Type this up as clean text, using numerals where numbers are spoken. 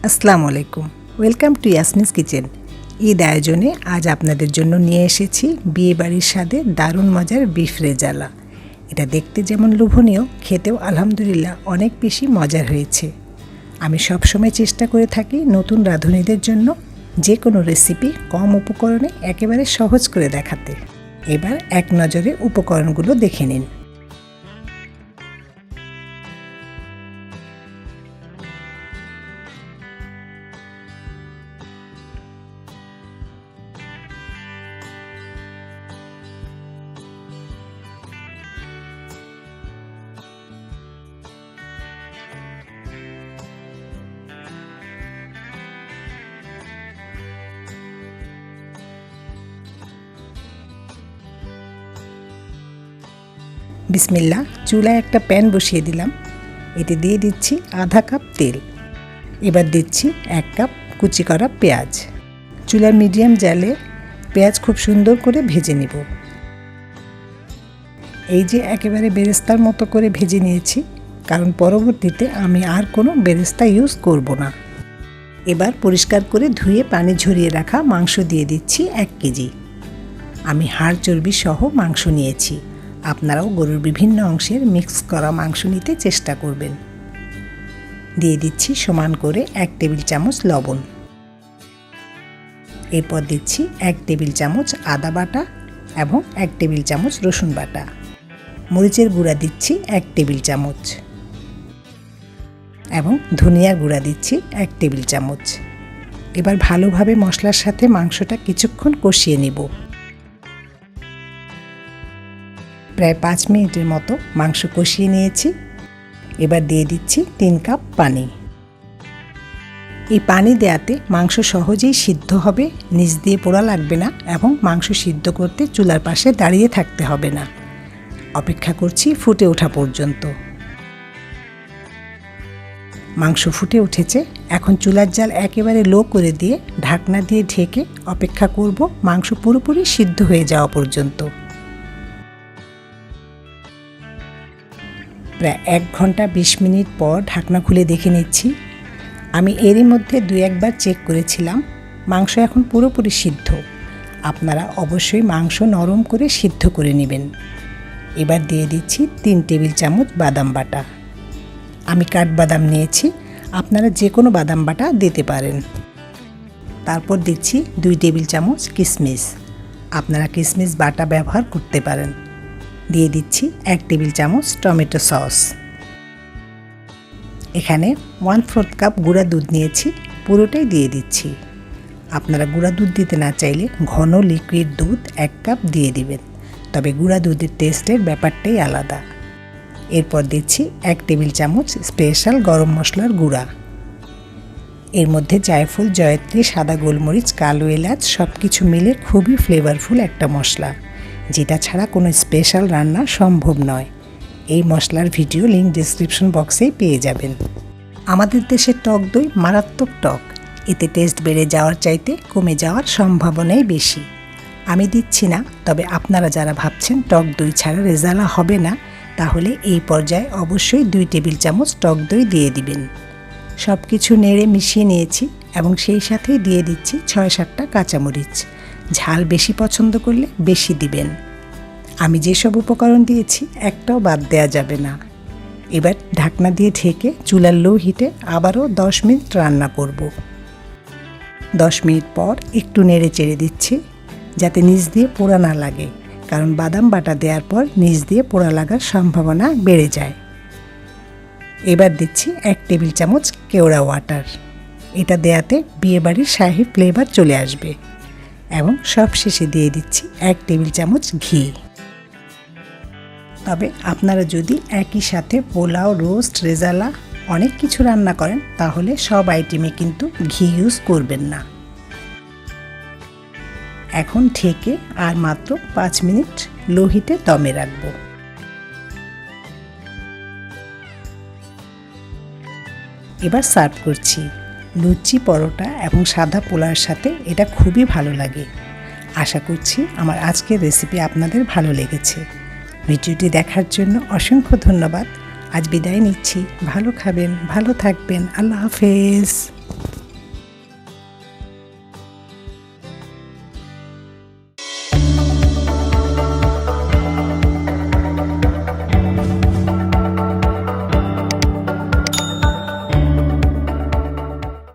আসসালামু আলাইকুম, welcome to ইয়াসমিনস kitchen. Eid আয়োজনে আজ আপনাদের জন্য নিয়ে এসেছি বিয়েবাড়ির স্বাদে দারুণ মজার বিফ রেজালা। এটা দেখতে যেমন লোভনীয়, খেতেও আলহামদুলিল্লাহ অনেক বেশি মজার হয়েছে। আমি সবসময় চেষ্টা করে থাকি নতুন রাঁধুনিদের জন্য যে কোনো রেসিপি কম উপকরণে একেবারে সহজ করে দেখাতে। এবার এক নজরে উপকরণগুলো দেখে নিন। বিসমিল্লাহ, চুলায় একটা প্যান বসিয়ে দিলাম। এতে দিয়ে দিচ্ছি আধা কাপ তেল। এবার দিচ্ছি 1 কাপ কুচি করা পেঁয়াজ। চুলার মিডিয়াম জালে পেঁয়াজ খুব সুন্দর করে ভেজে নিব। এই যে একেবারে বেরেস্তার মতো করে ভেজে নিয়েছি, কারণ পরবর্তীতে আমি আর কোনো বেরেস্তা ইউজ করব না। এবার পরিষ্কার করে ধুয়ে পানি ঝরিয়ে রাখা মাংস দিয়ে দিচ্ছি 1 কেজি। আমি হাড় চর্বি সহ মাংস নিয়েছি। আপনারাও গরুর বিভিন্ন অংশের মিক্স করা মাংস নিতে চেষ্টা করবেন। দিয়ে দিচ্ছি সমান করে 1 টেবিল চামচ লবণ। এরপর দিচ্ছি 1 টেবিল চামচ আদা বাটা এবং 1 টেবিল চামচ রসুন বাটা। মরিচের গুঁড়া দিচ্ছি 1 টেবিল চামচ এবং ধনিয়ার গুঁড়া দিচ্ছি 1 টেবিল চামচ। এবার ভালোভাবে মশলার সাথে মাংসটা কিছুক্ষণ কষিয়ে নিব। প্রায় 5 মিনিটের মতো মাংস কষিয়ে নিয়েছি। এবার দিয়ে দিচ্ছি 3 কাপ পানি। এই পানি দেওয়াতে মাংস সহজেই সিদ্ধ হবে, নিচ দিয়ে পোড়া লাগবে না এবং মাংস সিদ্ধ করতে চুলার পাশে দাঁড়িয়ে থাকতে হবে না। অপেক্ষা করছি ফুটে ওঠা পর্যন্ত। মাংস ফুটে উঠেছে। এখন চুলার জাল একেবারে লো করে দিয়ে ঢাকনা দিয়ে ঢেকে অপেক্ষা করব মাংস পুরোপুরি সিদ্ধ হয়ে যাওয়া পর্যন্ত। প্রায় 1 ঘন্টা 20 মিনিট পর ঢাকনা খুলে দেখে নিচ্ছি। আমি এরই মধ্যে 2-1 বার চেক করেছিলাম। মাংস এখন পুরোপুরি সিদ্ধ। আপনারা অবশ্যই মাংস নরম করে সিদ্ধ করে নেবেন। এবার দিয়ে দিচ্ছি 3 টেবিল চামচ বাদাম বাটা। আমি কাঠবাদাম নিয়েছি, আপনারা যে কোনো বাদাম বাটা দিতে পারেন। তারপর দিচ্ছি 2 টেবিল চামচ কিশমিশ। আপনারা কিশমিশ বাটা ব্যবহার করতে পারেন। দিয়ে দিচ্ছি 1 টেবিল চামচ টমেটো সস। এখানে 1/4 কাপ গুঁড়া দুধ নিয়েছি, পুরোটাই দিয়ে দিচ্ছি। আপনারা গুঁড়া দুধ দিতে না চাইলে ঘন লিকুইড দুধ 1 কাপ দিয়ে দিবেন, তবে গুঁড়া দুধের টেস্টের ব্যাপারটাই আলাদা। এরপর দিচ্ছি 1 টেবিল চামচ স্পেশাল গরম মশলার গুঁড়া। এর মধ্যে জায়ফল, জয়ত্রী, সাদা গোলমরিচ, কালো এলাচ সব কিছু মিলে খুবই ফ্লেভারফুল একটা মশলা, যেটা ছাড়া কোনো স্পেশাল রান্না সম্ভব নয়। এই মশলার ভিডিও লিঙ্ক ডেসক্রিপশন বক্সেই পেয়ে যাবেন। আমাদের দেশের টক দই মারাত্মক টক। এতে টেস্ট বেড়ে যাওয়ার চাইতে কমে যাওয়ার সম্ভাবনাই বেশি। আমি দিচ্ছি না, তবে আপনারা যারা ভাবছেন টক দই ছাড়া রেজালা হবে না, তাহলে এই পর্যায়ে অবশ্যই 2 টেবিল চামচ টক দই দিয়ে দিবেন। সব কিছু নেড়ে মিশিয়ে নিয়েছি এবং সেই সাথেই দিয়ে দিচ্ছি 6-7টা কাঁচামরিচ। ঝাল বেশি পছন্দ করলে বেশি দিবেন। আমি যেসব উপকরণ দিয়েছি একটাও বাদ দেওয়া যাবে না। এবার ঢাকনা দিয়ে ঢেকে চুলার লো হিটে আবারও 10 মিনিট রান্না করব। 10 মিনিট পর একটু নেড়ে চেড়ে দিচ্ছি, যাতে নিচ দিয়ে পোড়া না লাগে, কারণ বাদাম বাটা দেওয়ার পর নিচ দিয়ে পোড়া লাগার সম্ভাবনা বেড়ে যায়। এবার দিচ্ছি 1 টেবিল চামচ কেওড়া ওয়াটার। এটা দেওয়াতে বিয়েবাড়ির শাহি ফ্লেভার চলে আসবে। এবং সবশেষে দিয়ে দিচ্ছি 1 টেবিল চামচ ঘি। তবে আপনারা যদি একই সাথে পোলাও, রোস্ট, রেজালা অনেক কিছু রান্না করেন, তাহলে সব আইটেমে কিন্তু ঘি ইউজ করবেন না। এখন ঢেকে আর মাত্র 5 মিনিট লো হিটে দমে রাখব। এবার সার্ভ করছি। লুচি, পরোটা এবং সাদা পোলাওর সাথে এটা খুবই ভালো লাগে। আশা করছি আমার আজকের রেসিপি আপনাদের ভালো লেগেছে। ভিডিওটি দেখার জন্য অসংখ্য ধন্যবাদ। আজ বিদায় নিচ্ছি। ভালো খাবেন, ভালো থাকবেন। আল্লাহ হাফেজ।